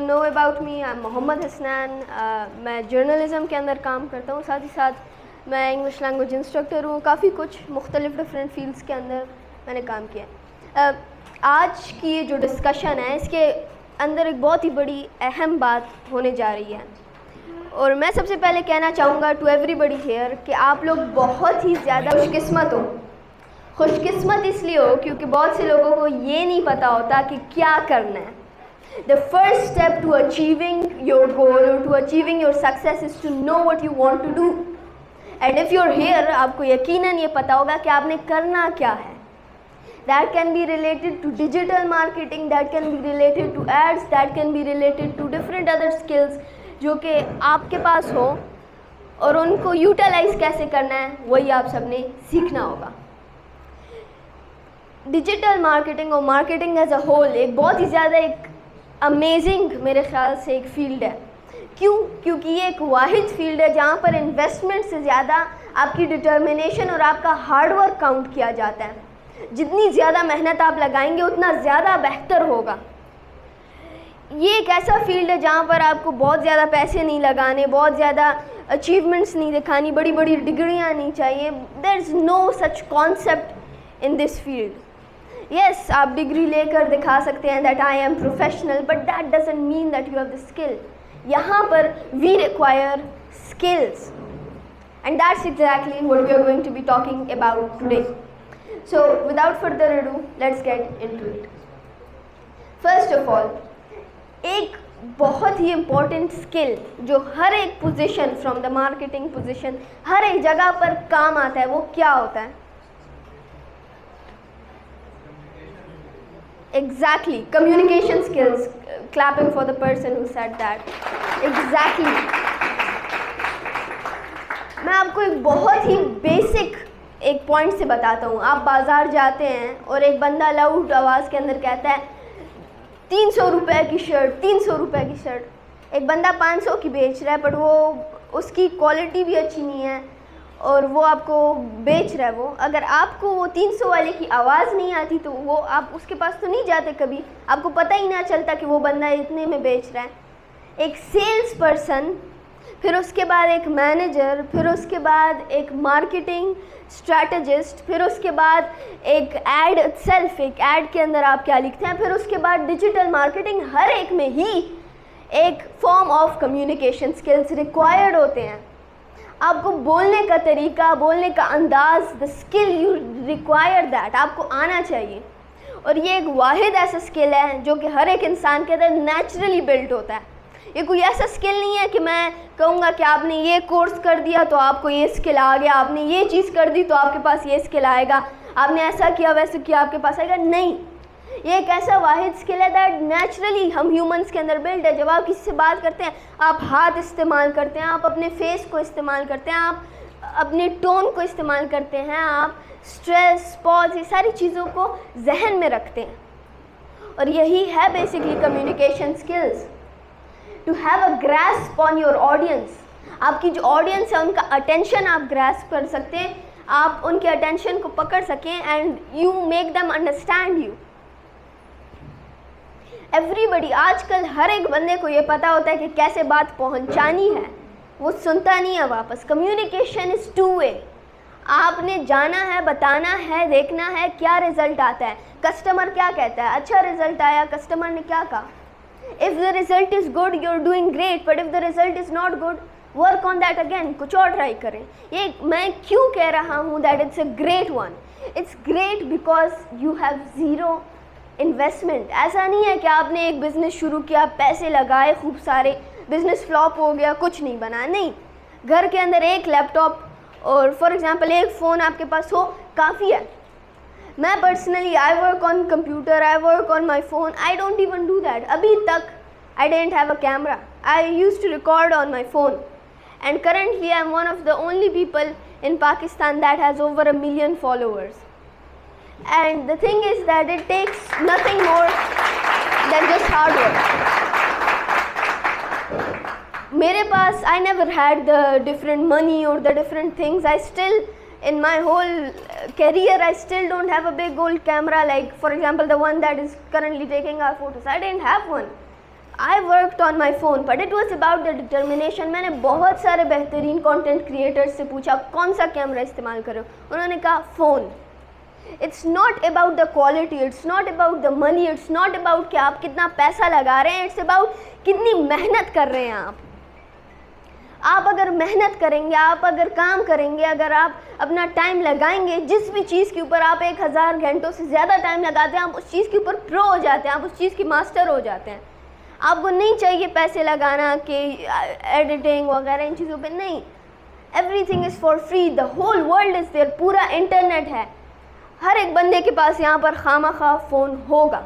No about me, I am Mohammad Hasnain. मैं journalism के अंदर काम करता हूँ, साथ ही साथ मैं इंग्लिश लैंग्वेज इंस्ट्रक्टर हूँ। काफ़ी कुछ मुख्तलिफ डिफरेंट फील्ड्स के अंदर मैंने काम किया है। आज की ये जो डिस्कशन है, इसके अंदर एक बहुत ही बड़ी अहम बात होने जा रही है, और मैं सबसे पहले कहना चाहूँगा टू एवरीबडी हियर कि आप लोग बहुत ही ज़्यादा खुशकिस्मत हो। खुशकिस्मत इसलिए हो क्योंकि बहुत से लोगों को ये नहीं पता होता कि क्या करना है। The first step to achieving your goal or to achieving your success is to know what you want to do. And if you're here, आपको यकीनन ये पता होगा कि आपने करना क्या है। That can be related to digital marketing, that can be related to ads, that can be related to different other skills जो कि आपके पास हो, और उनको यूटिलाइज कैसे करना है वही आप सबने सीखना होगा। डिजिटल मार्केटिंग और मार्केटिंग एज अ होल एक बहुत ही ज़्यादा एक अमेजिंग मेरे ख्याल से एक फील्ड है। क्यों? क्योंकि ये एक वाहिद फील्ड है जहाँ पर इन्वेस्टमेंट से ज़्यादा आपकी डिटर्मिनेशन और आपका हार्डवर्क काउंट किया जाता है। जितनी ज़्यादा मेहनत आप लगाएंगे उतना ज़्यादा बेहतर होगा। ये एक ऐसा फील्ड है जहाँ पर आपको बहुत ज़्यादा पैसे नहीं लगाने, बहुत ज़्यादा अचीवमेंट्स नहीं दिखानी, बड़ी बड़ी डिग्रियाँ नहीं चाहिए। There is no such concept in this field. Yes, आप डिग्री लेकर दिखा सकते हैं that I am professional, but that doesn't mean that you have the skill. यहाँ पर we require skills, and that's exactly what we are going to be talking about today. So without further ado, let's get into it. First of all, एक बहुत ही important skill जो हर एक position, from the marketing position, हर एक जगह पर काम आता है, वो क्या होता है? Exactly, communication skills. Clapping for the person who said that. Exactly. मैं आपको एक बहुत ही बेसिक एक पॉइंट से बताता हूँ। आप बाज़ार जाते हैं और एक बंदा लाउड आवाज़ के अंदर कहता है 300 रुपये की शर्ट, 300 रुपये की शर्ट। एक बंदा 500 की बेच रहा है, बट वो उसकी क्वालिटी भी अच्छी नहीं है और वो आपको बेच रहा है। वो अगर आपको वो 300 वाले की आवाज़ नहीं आती तो वो आप उसके पास तो नहीं जाते कभी, आपको पता ही ना चलता कि वो बंदा इतने में बेच रहा है। एक सेल्स पर्सन, फिर उसके बाद एक मैनेजर, फिर उसके बाद एक मार्केटिंग स्ट्रैटेजिस्ट, फिर उसके बाद एक एड सेल्फ, एक एड के अंदर आप क्या लिखते हैं, फिर उसके बाद डिजिटल मार्केटिंग। हर एक में ही एक form of communication skills required होते हैं। आपको बोलने का तरीका, बोलने का अंदाज़, the skill you require that आपको आना चाहिए। और ये एक वाहिद ऐसा स्किल है जो कि हर एक इंसान के अंदर नेचुरली बिल्ट होता है। ये कोई ऐसा स्किल नहीं है कि मैं कहूँगा कि आपने ये कोर्स कर दिया तो आपको ये स्किल आ गया, आपने ये चीज़ कर दी तो आपके पास ये स्किल आएगा, आपने ऐसा किया वैसे किया आपके पास आएगा। नहीं, ये एक ऐसा वाहिद स्किल है दैट नेचुरली हम ह्यूमंस के अंदर बिल्ड है। जब आप किसी से बात करते हैं, आप हाथ इस्तेमाल करते हैं, आप अपने फेस को इस्तेमाल करते हैं, आप अपने टोन को इस्तेमाल करते हैं, आप स्ट्रेस, पॉज, ये सारी चीज़ों को जहन में रखते हैं। और यही है basically communication skills. To have a grasp on your audience, आपकी जो ऑडियंस है उनका अटेंशन आप ग्रास्प कर सकते हैं, आप उनके अटेंशन को पकड़ सकें and you make them understand you. Everybody, आजकल हर एक बंदे को ये पता होता है कि कैसे बात पहुंचानी है, वो सुनता नहीं है वापस। Communication is two way. आपने जाना है, बताना है, देखना है क्या रिज़ल्ट आता है, कस्टमर क्या कहता है। अच्छा रिज़ल्ट आया, कस्टमर ने क्या कहा। If the result is good, you are doing great, but if the result is not good, work on that again, कुछ और ट्राई करें। ये मैं क्यों कह रहा हूँ that it's a great one? It's great because you have zero investment. ऐसा नहीं है कि आपने एक बिज़नेस शुरू किया, पैसे लगाए खूब सारे, बिज़नेस फ्लॉप हो गया, कुछ नहीं बना। नहीं, घर के अंदर एक लैपटॉप और फॉर एग्जांपल एक फ़ोन आपके पास हो काफ़ी है। मैं personally I work on computer, I work on my phone, I don't even do that. अभी तक I don't have a camera, I use to record on my phone, and currently I am one of the only people in Pakistan that has over 1 million followers. And the thing is that it takes nothing more than just hard work. मेरे पास I never had the different money or the different things. I still, in my whole career, I still don't have a big old camera like, for example, the one that is currently taking our photos. I didn't have one. I worked on my phone but it was about the determination. मैंने बहुत सारे बेहतरीन content creators से पूछा कौन सा camera इस्तेमाल करो, उन्होंने कहा phone. It's not about the quality, it's not about the money, it's not about कि आप कितना पैसा लगा रहे हैं, इट्स अबाउट कितनी मेहनत कर रहे हैं आप अगर मेहनत करेंगे, आप अगर काम करेंगे, अगर आप अपना टाइम लगाएंगे, जिस भी चीज़ के ऊपर आप 1000 घंटों से ज़्यादा टाइम लगाते हैं, आप उस चीज़ के ऊपर प्रो हो जाते हैं, आप उस चीज़ की मास्टर हो जाते हैं। आपको नहीं चाहिए पैसे लगाना कि एडिटिंग वगैरह इन चीज़ों पे, नहीं। Everything is for free, the whole world is there, पूरा इंटरनेट है, हर एक बंदे के पास यहाँ पर खामा खा फ़ोन होगा।